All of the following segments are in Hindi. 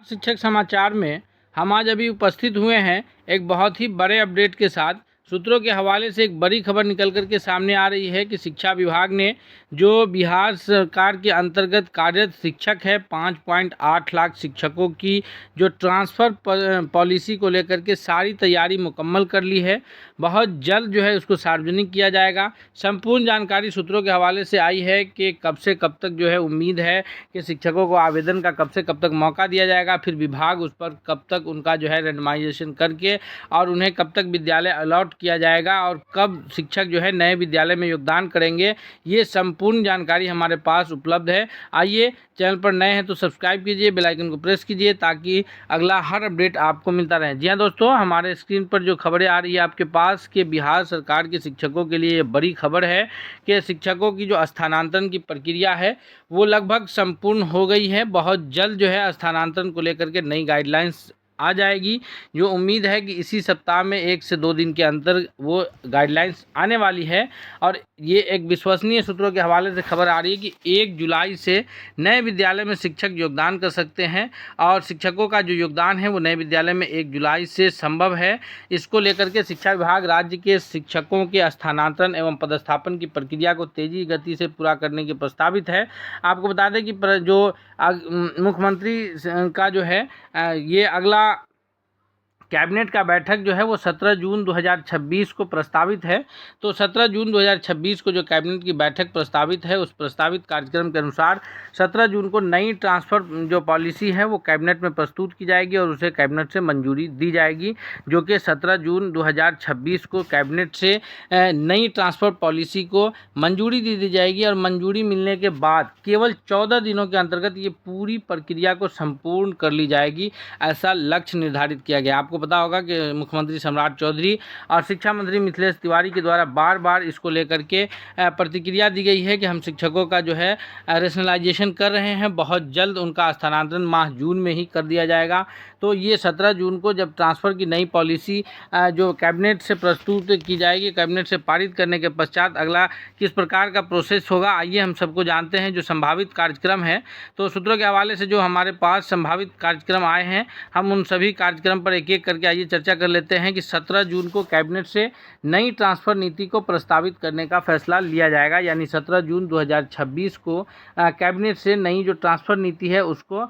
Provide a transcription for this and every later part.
शिक्षक समाचार में हम आज अभी उपस्थित हुए हैं एक बहुत ही बड़े अपडेट के साथ। सूत्रों के हवाले से एक बड़ी खबर निकल कर के सामने आ रही है कि शिक्षा विभाग ने जो बिहार सरकार के अंतर्गत कार्यरत शिक्षक है 5.8 लाख शिक्षकों की जो ट्रांसफ़र पॉलिसी को लेकर के सारी तैयारी मुकम्मल कर ली है। बहुत जल्द जो है उसको सार्वजनिक किया जाएगा। संपूर्ण जानकारी सूत्रों के हवाले से आई है कि कब से कब तक जो है उम्मीद है कि शिक्षकों को आवेदन का कब से कब तक मौका दिया जाएगा, फिर विभाग उस पर कब तक उनका जो है रेंडमाइजेशन करके और उन्हें कब तक विद्यालय अलॉट किया जाएगा और कब शिक्षक जो है नए विद्यालय में योगदान करेंगे, ये संपूर्ण जानकारी हमारे पास उपलब्ध है। आइए, चैनल पर नए हैं तो सब्सक्राइब कीजिए, बेल आइकन को प्रेस कीजिए ताकि अगला हर अपडेट आपको मिलता रहे। जी हाँ दोस्तों, हमारे स्क्रीन पर जो खबरें आ रही है आपके पास कि बिहार सरकार के शिक्षकों के लिए ये बड़ी खबर है कि शिक्षकों की जो स्थानांतरण की प्रक्रिया है वो लगभग संपूर्ण हो गई है। बहुत जल्द जो है स्थानांतरण को लेकर के नई गाइडलाइंस आ जाएगी। जो उम्मीद है कि इसी सप्ताह में 1 से 2 दिन के अंदर वो गाइडलाइंस आने वाली है। और ये एक विश्वसनीय सूत्रों के हवाले से खबर आ रही है कि 1 जुलाई से नए विद्यालय में शिक्षक योगदान कर सकते हैं और शिक्षकों का जो योगदान है वो नए विद्यालय में 1 जुलाई से संभव है। इसको लेकर के शिक्षा विभाग राज्य के शिक्षकों के स्थानांतरण एवं पदस्थापन की प्रक्रिया को तेजी गति से पूरा करने की प्रस्तावित है। आपको बता दें कि जो मुख्यमंत्री का जो है ये अगला कैबिनेट का बैठक जो है वो 17 जून 2026 को प्रस्तावित है। तो 17 जून 2026 को जो कैबिनेट की बैठक प्रस्तावित है उस प्रस्तावित कार्यक्रम के अनुसार 17 जून को नई ट्रांसफ़र जो पॉलिसी है वो कैबिनेट में प्रस्तुत की जाएगी और उसे कैबिनेट से मंजूरी दी जाएगी, जो कि 17 जून 2026 को कैबिनेट से नई ट्रांसफ़र पॉलिसी को मंजूरी दी जाएगी। और मंजूरी मिलने के बाद केवल 14 दिनों के अंतर्गत ये पूरी प्रक्रिया को संपूर्ण कर ली जाएगी, ऐसा लक्ष्य निर्धारित किया गया। आपको पता होगा कि मुख्यमंत्री सम्राट चौधरी और शिक्षा मंत्री मिथिलेश तिवारी के द्वारा बार बार इसको लेकर के प्रतिक्रिया दी गई है कि हम शिक्षकों का जो है रेशनलाइजेशन कर रहे हैं, बहुत जल्द उनका स्थानांतरण माह जून में ही कर दिया जाएगा। तो ये 17 जून को जब ट्रांसफ़र की नई पॉलिसी जो कैबिनेट से प्रस्तुत की जाएगी, कैबिनेट से पारित करने के पश्चात अगला किस प्रकार का प्रोसेस होगा, आइए हम सबको जानते हैं जो संभावित कार्यक्रम है। तो सूत्रों के हवाले से जो हमारे पास संभावित कार्यक्रम आए हैं, हम उन सभी कार्यक्रम पर एक एक करके आइए चर्चा कर लेते हैं कि 17 जून को कैबिनेट से नई ट्रांसफ़र नीति को प्रस्तावित करने का फैसला लिया जाएगा। यानी 17 जून 2026 को कैबिनेट से नई जो ट्रांसफ़र नीति है उसको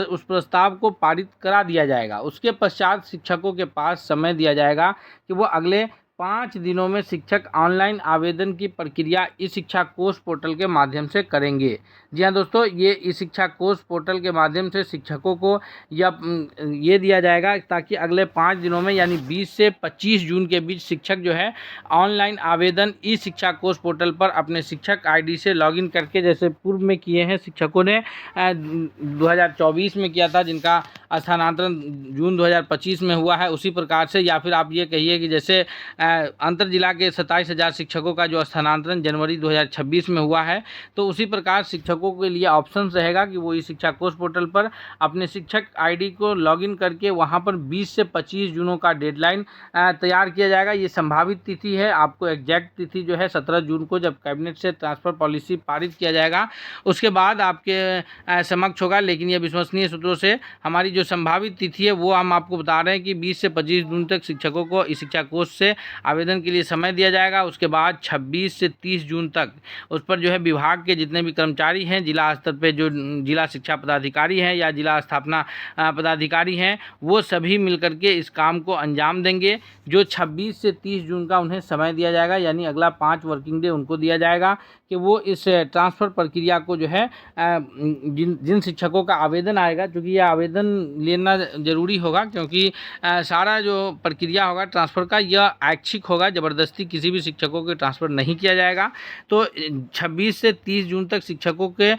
उस प्रस्ताव को पारित करा दिया जाएगा। उसके पश्चात शिक्षकों के पास समय दिया जाएगा कि वो अगले 5 दिनों में शिक्षक ऑनलाइन आवेदन की प्रक्रिया ई शिक्षा कोष पोर्टल के माध्यम से करेंगे। जी हाँ दोस्तों, ये ई शिक्षा कोष पोर्टल के माध्यम से शिक्षकों को ये दिया जाएगा ताकि अगले 5 दिनों में यानी 20 से 25 जून के बीच शिक्षक जो है ऑनलाइन आवेदन ई शिक्षा कोष पोर्टल पर अपने शिक्षक आईडी से लॉगिन करके, जैसे पूर्व में किए हैं शिक्षकों ने 2024 में किया था जिनका स्थानांतरण जून 2025 में हुआ है, उसी प्रकार से, या फिर आप ये कहिए कि जैसे अंतर जिला के 27,000 शिक्षकों का जो स्थानांतरण जनवरी 2026 में हुआ है, तो उसी प्रकार शिक्षकों के लिए ऑप्शन रहेगा कि वो इस शिक्षा कोष पोर्टल पर अपने शिक्षक आईडी को लॉगिन करके वहां पर 20 से 25 जूनों का डेडलाइन तैयार किया जाएगा। ये संभावित तिथि है, आपको एग्जैक्ट तिथि जो है 17 जून को जब कैबिनेट से ट्रांसफ़र पॉलिसी पारित किया जाएगा उसके बाद आपके समक्ष होगा। लेकिन ये विश्वसनीय सूत्रों से हमारी जो संभावित तिथि है वो हम आपको बता रहे हैं कि 20 से 25 जून तक शिक्षकों को इस शिक्षा कोष से आवेदन के लिए समय दिया जाएगा। उसके बाद 26 से 30 जून तक उस पर जो है विभाग के जितने भी कर्मचारी हैं, जिला स्तर पे जो जिला शिक्षा पदाधिकारी हैं या जिला स्थापना पदाधिकारी हैं, वो सभी मिलकर के इस काम को अंजाम देंगे। जो 26 से 30 जून का उन्हें समय दिया जाएगा, यानी अगला 5 वर्किंग डे उनको दिया जाएगा कि वो इस ट्रांसफ़र प्रक्रिया को जो है जिन शिक्षकों का आवेदन आएगा, क्योंकि यह आवेदन लेना ज़रूरी होगा क्योंकि सारा जो प्रक्रिया होगा ट्रांसफ़र का यह ऐच्छिक होगा, ज़बरदस्ती किसी भी शिक्षकों के ट्रांसफ़र नहीं किया जाएगा। तो 26 से 30 जून तक शिक्षकों के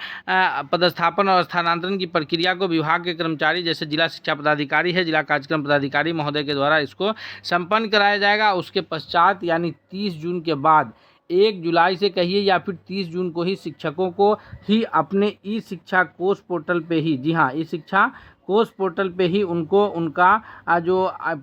पदस्थापन और स्थानांतरण की प्रक्रिया को विभाग के कर्मचारी जैसे जिला शिक्षा पदाधिकारी है, जिला कार्यक्रम पदाधिकारी महोदय के द्वारा इसको संपन्न कराया जाएगा। उसके पश्चात यानी 30 जून के बाद 1 जुलाई से कहिए या फिर 30 जून को ही शिक्षकों को ही अपने ई शिक्षा कोष पोर्टल पे ही, जी हाँ, ई शिक्षा कोर्स पोर्टल पे ही उनको उनका जो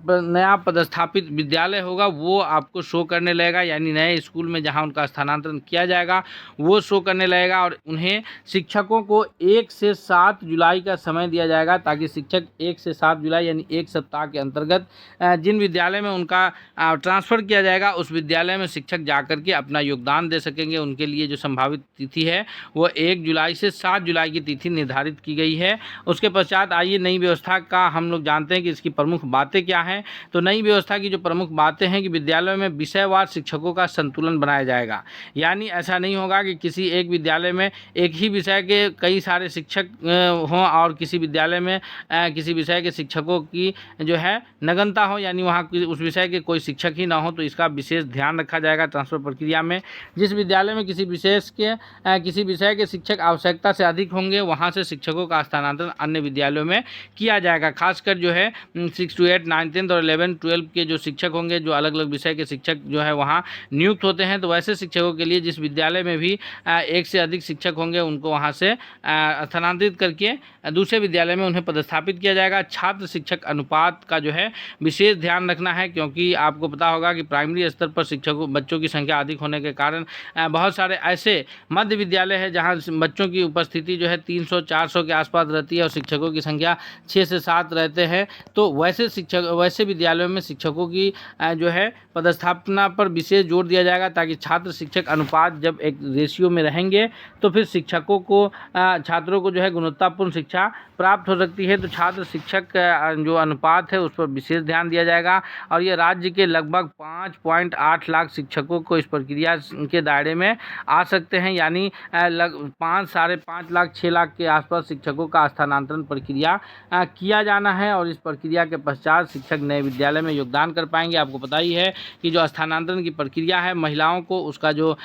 नया पदस्थापित विद्यालय होगा वो आपको शो करने लगेगा, यानी नए स्कूल में जहां उनका स्थानांतरण किया जाएगा वो शो करने लगेगा। और उन्हें शिक्षकों को 1 से 7 जुलाई का समय दिया जाएगा, ताकि शिक्षक 1 से 7 जुलाई यानी 1 सप्ताह के अंतर्गत जिन विद्यालय में उनका ट्रांसफ़र किया जाएगा उस विद्यालय में शिक्षक जाकर के अपना योगदान दे सकेंगे। उनके लिए जो संभावित तिथि है वो 1 जुलाई से 7 जुलाई की तिथि निर्धारित की गई है। उसके पश्चात आइए नई व्यवस्था का हम लोग जानते हैं कि इसकी प्रमुख बातें क्या हैं। तो नई व्यवस्था की जो प्रमुख बातें हैं कि विद्यालयों में विषयवार शिक्षकों का संतुलन बनाया जाएगा, यानी ऐसा नहीं होगा कि किसी एक विद्यालय में एक ही विषय के कई सारे शिक्षक हों और किसी विद्यालय में किसी विषय के शिक्षकों की जो है नगण्यता हो, यानी वहाँ उस विषय के कोई शिक्षक ही ना हो। तो इसका विशेष ध्यान रखा जाएगा ट्रांसफ़र प्रक्रिया में। जिस विद्यालय में किसी विषय के शिक्षक आवश्यकता से अधिक होंगे वहाँ से शिक्षकों का स्थानांतरण अन्य विद्यालयों में किया जाएगा। खासकर जो है 6 to 8, 9, 10 और 11, 12 के जो शिक्षक होंगे, जो अलग अलग विषय के शिक्षक जो है वहाँ नियुक्त होते हैं, तो वैसे शिक्षकों के लिए जिस विद्यालय में भी एक से अधिक शिक्षक होंगे उनको वहाँ से स्थानांतरित करके दूसरे विद्यालय में उन्हें पदस्थापित किया जाएगा। छात्र शिक्षक अनुपात का जो है विशेष ध्यान रखना है, क्योंकि आपको पता होगा कि प्राइमरी स्तर पर बच्चों की संख्या अधिक होने के कारण बहुत सारे ऐसे मध्य विद्यालय है जहाँ बच्चों की उपस्थिति जो है 300-400 के आसपास रहती है और शिक्षकों की संख्या 6 से 7 रहते हैं। तो वैसे विद्यालयों में शिक्षकों की जो है पदस्थापना पर विशेष जोर दिया जाएगा, ताकि छात्र शिक्षक अनुपात जब एक रेशियो में रहेंगे तो फिर छात्रों को जो है गुणवत्तापूर्ण शिक्षा प्राप्त हो सकती है। तो छात्र शिक्षक जो अनुपात है उस पर विशेष ध्यान दिया जाएगा। और ये राज्य के लगभग 5.8 लाख शिक्षकों को इस प्रक्रिया के दायरे में आ सकते हैं, यानी 5.5 लाख 6 लाख के आसपास शिक्षकों का स्थानांतरण प्रक्रिया किया जाना है। और इस प्रक्रिया के पश्चात शिक्षक नए विद्यालय में योगदान कर पाएंगे। आपको पता ही है कि जो स्थानांतरण की प्रक्रिया है महिलाओं को, उसका जो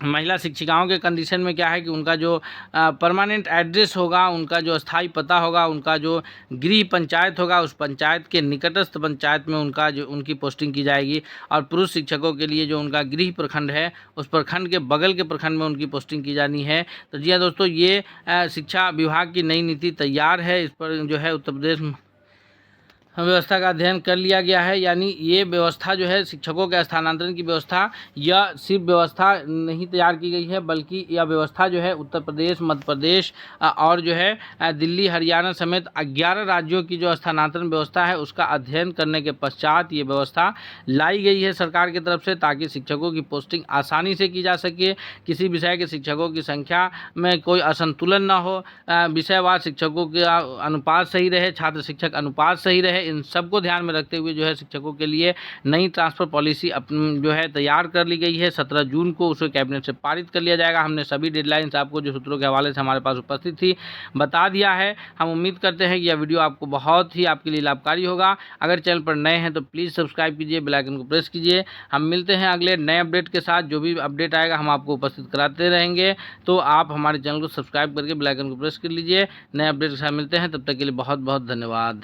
महिला शिक्षिकाओं के कंडीशन में क्या है कि उनका जो परमानेंट एड्रेस होगा, उनका जो स्थायी पता होगा, उनका जो गृह पंचायत होगा, उस पंचायत के निकटस्थ पंचायत में उनकी पोस्टिंग की जाएगी। और पुरुष शिक्षकों के लिए जो उनका गृह प्रखंड है उस प्रखंड के बगल के प्रखंड में उनकी पोस्टिंग की जानी है। तो जी हाँ दोस्तों, ये शिक्षा विभाग की नई नीति तैयार है। इस पर जो है उत्तर प्रदेश व्यवस्था का अध्ययन कर लिया गया है, यानी ये व्यवस्था जो है शिक्षकों के स्थानांतरण की व्यवस्था, यह सिर्फ व्यवस्था नहीं तैयार की गई है, बल्कि यह व्यवस्था जो है उत्तर प्रदेश, मध्य प्रदेश और जो है दिल्ली, हरियाणा समेत 11 राज्यों की जो स्थानांतरण व्यवस्था है उसका अध्ययन करने के पश्चात ये व्यवस्था लाई गई है सरकार की तरफ से, ताकि शिक्षकों की पोस्टिंग आसानी से की जा सके, किसी विषय के शिक्षकों की संख्या में कोई असंतुलन न हो, विषयवार शिक्षकों का अनुपात सही रहे, छात्र शिक्षक अनुपात सही रहे। इन सबको ध्यान में रखते हुए जो है शिक्षकों के लिए नई ट्रांसफ़र पॉलिसी जो है तैयार कर ली गई है। 17 जून को उसे कैबिनेट से पारित कर लिया जाएगा। हमने सभी डेडलाइंस आपको जो सूत्रों के हवाले से हमारे पास उपस्थित थी बता दिया है। हम उम्मीद करते हैं कि यह वीडियो आपको बहुत ही आपके लिए लाभकारी होगा। अगर चैनल पर नए हैं तो प्लीज़ सब्सक्राइब कीजिए, बेल आइकन को प्रेस कीजिए। हम मिलते हैं अगले नए अपडेट के साथ। जो भी अपडेट आएगा हम आपको उपस्थित कराते रहेंगे, तो आप हमारे चैनल को सब्सक्राइब करके बेल आइकन को प्रेस कर लीजिए। नए अपडेट के साथ मिलते हैं, तब तक के लिए बहुत बहुत धन्यवाद।